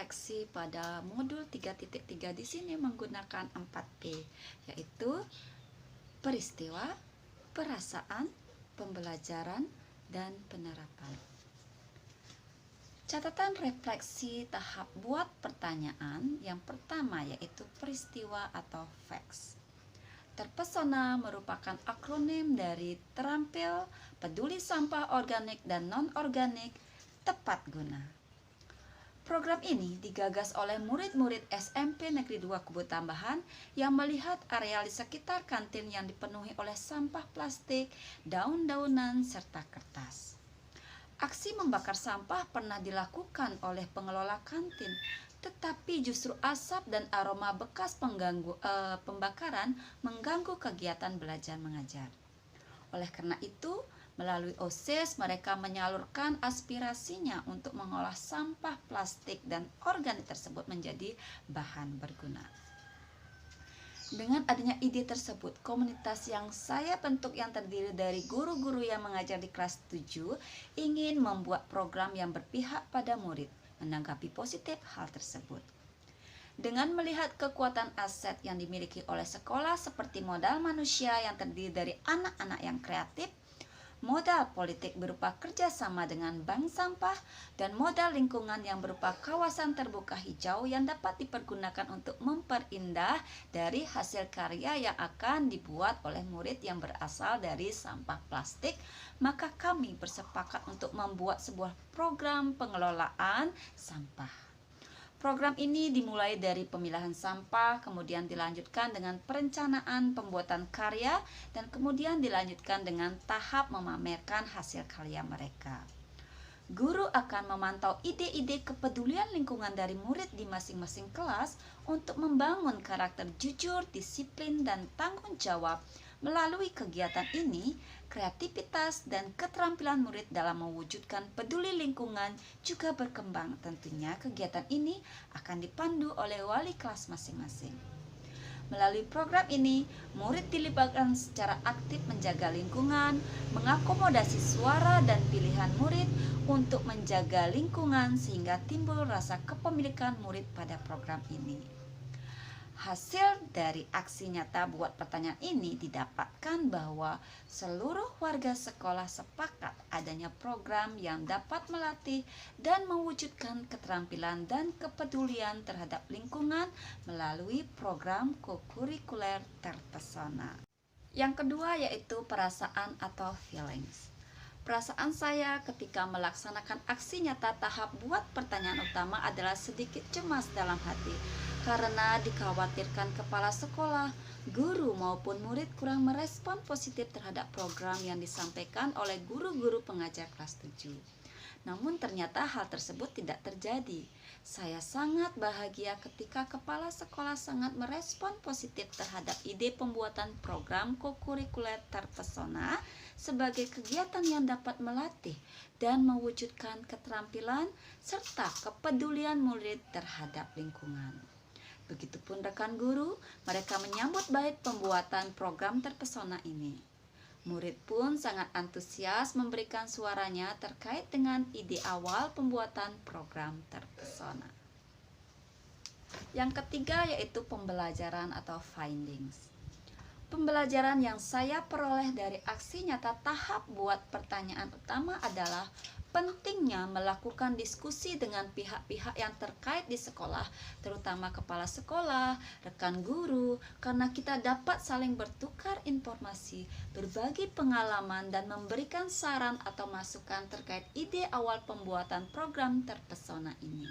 refleksi pada modul 3.3 di sini menggunakan 4P, yaitu peristiwa, perasaan, pembelajaran, dan penerapan. Catatan refleksi tahap buat pertanyaan yang pertama yaitu peristiwa atau facts. Terpesona merupakan akronim dari terampil, peduli sampah organik dan non-organik, tepat guna. Program ini digagas oleh murid-murid SMP Negeri 2 Kubu Tambahan yang melihat areal di sekitar kantin yang dipenuhi oleh sampah plastik, daun-daunan, serta kertas. Aksi membakar sampah pernah dilakukan oleh pengelola kantin, tetapi justru asap dan aroma bekas pembakaran mengganggu kegiatan belajar mengajar. Oleh karena itu, melalui OSIS mereka menyalurkan aspirasinya untuk mengolah sampah plastik dan organik tersebut menjadi bahan berguna. Dengan adanya ide tersebut, komunitas yang saya bentuk yang terdiri dari guru-guru yang mengajar di kelas 7 ingin membuat program yang berpihak pada murid. Menanggapi positif hal tersebut. Dengan melihat kekuatan aset yang dimiliki oleh sekolah seperti modal manusia yang terdiri dari anak-anak yang kreatif, modal politik berupa kerjasama dengan bank sampah, dan modal lingkungan yang berupa kawasan terbuka hijau yang dapat dipergunakan untuk memperindah dari hasil karya yang akan dibuat oleh murid yang berasal dari sampah plastik, maka kami bersepakat untuk membuat sebuah program pengelolaan sampah. Program ini dimulai dari pemilahan sampah, kemudian dilanjutkan dengan perencanaan pembuatan karya, dan kemudian dilanjutkan dengan tahap memamerkan hasil karya mereka. Guru akan memantau ide-ide kepedulian lingkungan dari murid di masing-masing kelas untuk membangun karakter jujur, disiplin, dan tanggung jawab. Melalui kegiatan ini, kreativitas dan keterampilan murid dalam mewujudkan peduli lingkungan juga berkembang. Tentunya kegiatan ini akan dipandu oleh wali kelas masing-masing. Melalui program ini, murid dilibatkan secara aktif menjaga lingkungan, mengakomodasi suara dan pilihan murid untuk menjaga lingkungan sehingga timbul rasa kepemilikan murid pada program ini. Hasil dari aksi nyata buat pertanyaan ini didapatkan bahwa seluruh warga sekolah sepakat adanya program yang dapat melatih dan mewujudkan keterampilan dan kepedulian terhadap lingkungan melalui program kokurikuler terpesona. Yang kedua yaitu perasaan atau feelings. Perasaan saya ketika melaksanakan aksi nyata tahap buat pertanyaan utama adalah sedikit cemas dalam hati karena dikhawatirkan kepala sekolah, guru maupun murid kurang merespon positif terhadap program yang disampaikan oleh guru-guru pengajar kelas 7. Namun ternyata hal tersebut tidak terjadi. Saya sangat bahagia ketika kepala sekolah sangat merespon positif terhadap ide pembuatan program kokurikuler terpesona sebagai kegiatan yang dapat melatih dan mewujudkan keterampilan serta kepedulian murid terhadap lingkungan. Begitupun rekan guru, mereka menyambut baik pembuatan program terpesona ini. Murid pun sangat antusias memberikan suaranya terkait dengan ide awal pembuatan program terpesona. Yang ketiga yaitu pembelajaran atau findings. Pembelajaran yang saya peroleh dari aksi nyata tahap buat pertanyaan utama adalah pentingnya melakukan diskusi dengan pihak-pihak yang terkait di sekolah, terutama kepala sekolah, rekan guru, karena kita dapat saling bertukar informasi, berbagi pengalaman, dan memberikan saran atau masukan terkait ide awal pembuatan program terpesona ini.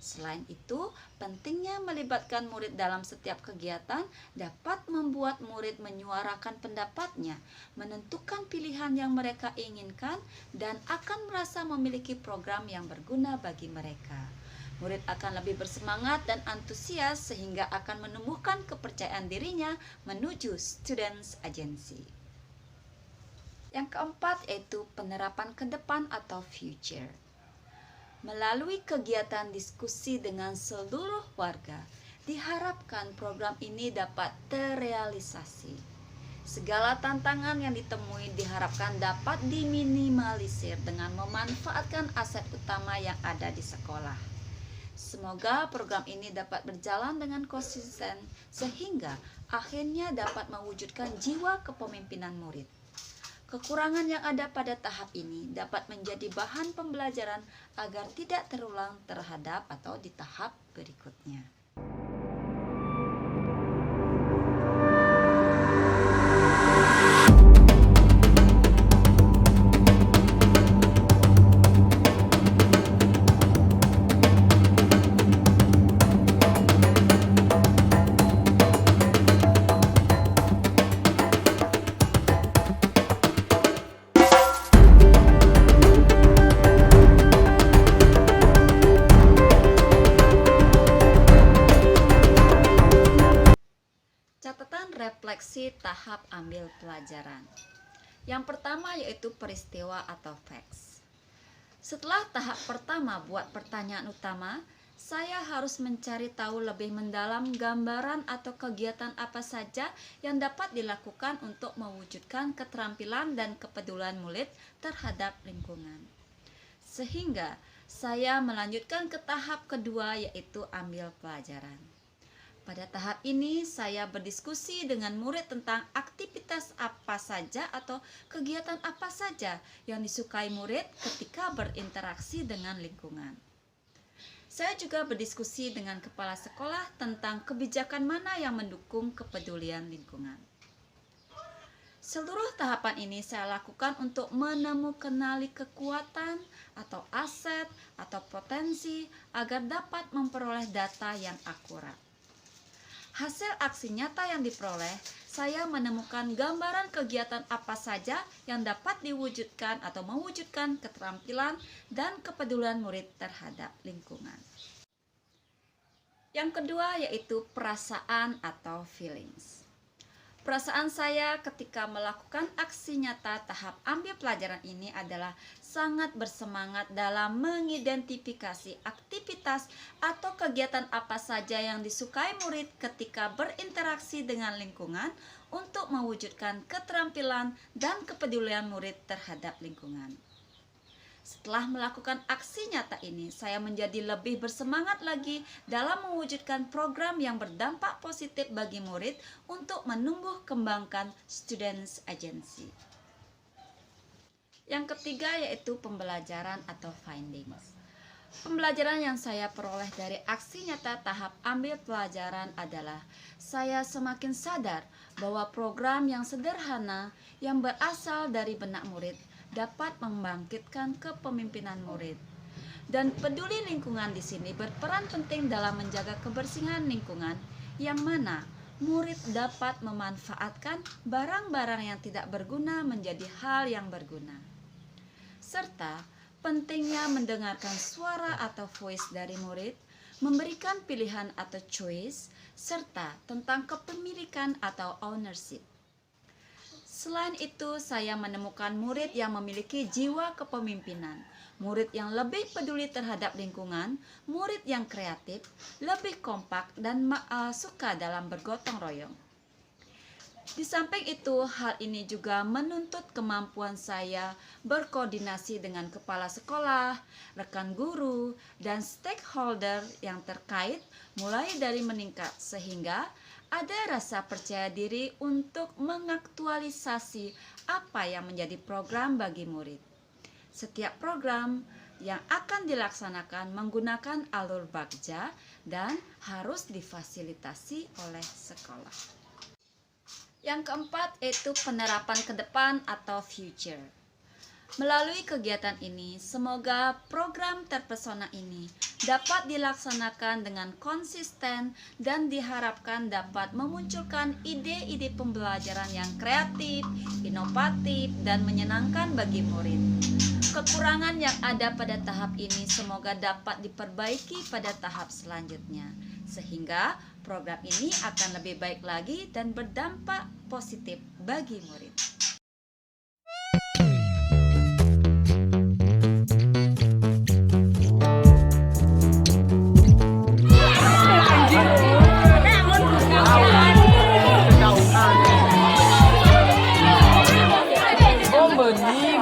Selain itu, pentingnya melibatkan murid dalam setiap kegiatan dapat membuat murid menyuarakan pendapatnya, menentukan pilihan yang mereka inginkan, dan akan merasa memiliki program yang berguna bagi mereka. Murid akan lebih bersemangat dan antusias sehingga akan menumbuhkan kepercayaan dirinya menuju Students Agency. Yang keempat yaitu penerapan ke depan atau future. Melalui kegiatan diskusi dengan seluruh warga, diharapkan program ini dapat terrealisasi. Segala tantangan yang ditemui diharapkan dapat diminimalisir dengan memanfaatkan aset utama yang ada di sekolah. Semoga program ini dapat berjalan dengan konsisten sehingga akhirnya dapat mewujudkan jiwa kepemimpinan murid. Kekurangan yang ada pada tahap ini dapat menjadi bahan pembelajaran agar tidak terulang terhadap atau di tahap berikutnya. Catatan refleksi tahap ambil pelajaran. Yang pertama yaitu peristiwa atau facts. Setelah tahap pertama buat pertanyaan utama, saya harus mencari tahu lebih mendalam gambaran atau kegiatan apa saja yang dapat dilakukan untuk mewujudkan keterampilan dan kepedulian murid terhadap lingkungan. Sehingga saya melanjutkan ke tahap kedua yaitu ambil pelajaran. Pada tahap ini, saya berdiskusi dengan murid tentang aktivitas apa saja atau kegiatan apa saja yang disukai murid ketika berinteraksi dengan lingkungan. Saya juga berdiskusi dengan kepala sekolah tentang kebijakan mana yang mendukung kepedulian lingkungan. Seluruh tahapan ini saya lakukan untuk menemukan kekuatan atau aset atau potensi agar dapat memperoleh data yang akurat. Hasil aksi nyata yang diperoleh, saya menemukan gambaran kegiatan apa saja yang dapat diwujudkan atau mewujudkan keterampilan dan kepedulian murid terhadap lingkungan. Yang kedua yaitu perasaan atau feelings. Perasaan saya ketika melakukan aksi nyata tahap ambil pelajaran ini adalah sangat bersemangat dalam mengidentifikasi aktivitas atau kegiatan apa saja yang disukai murid ketika berinteraksi dengan lingkungan untuk mewujudkan keterampilan dan kepedulian murid terhadap lingkungan. Setelah melakukan aksi nyata ini, saya menjadi lebih bersemangat lagi dalam mewujudkan program yang berdampak positif bagi murid untuk menumbuh kembangkan Students Agency. Yang ketiga yaitu pembelajaran atau findings. Pembelajaran yang saya peroleh dari aksi nyata tahap ambil pelajaran adalah saya semakin sadar bahwa program yang sederhana yang berasal dari benak murid dapat membangkitkan kepemimpinan murid. Dan peduli lingkungan di sini berperan penting dalam menjaga kebersihan lingkungan yang mana murid dapat memanfaatkan barang-barang yang tidak berguna menjadi hal yang berguna. Serta pentingnya mendengarkan suara atau voice dari murid, memberikan pilihan atau choice, serta tentang kepemilikan atau ownership. Selain itu, saya menemukan murid yang memiliki jiwa kepemimpinan, murid yang lebih peduli terhadap lingkungan, murid yang kreatif, lebih kompak, dan suka dalam bergotong royong. Di samping itu, hal ini juga menuntut kemampuan saya berkoordinasi dengan kepala sekolah, rekan guru, dan stakeholder yang terkait mulai dari meningkat sehingga ada rasa percaya diri untuk mengaktualisasi apa yang menjadi program bagi murid. Setiap program yang akan dilaksanakan menggunakan alur bagja dan harus difasilitasi oleh sekolah. Yang keempat yaitu penerapan ke depan atau future. Melalui kegiatan ini, semoga program terpesona ini dapat dilaksanakan dengan konsisten dan diharapkan dapat memunculkan ide-ide pembelajaran yang kreatif, inovatif, dan menyenangkan bagi murid. Kekurangan yang ada pada tahap ini semoga dapat diperbaiki pada tahap selanjutnya, sehingga program ini akan lebih baik lagi dan berdampak positif bagi murid. Benih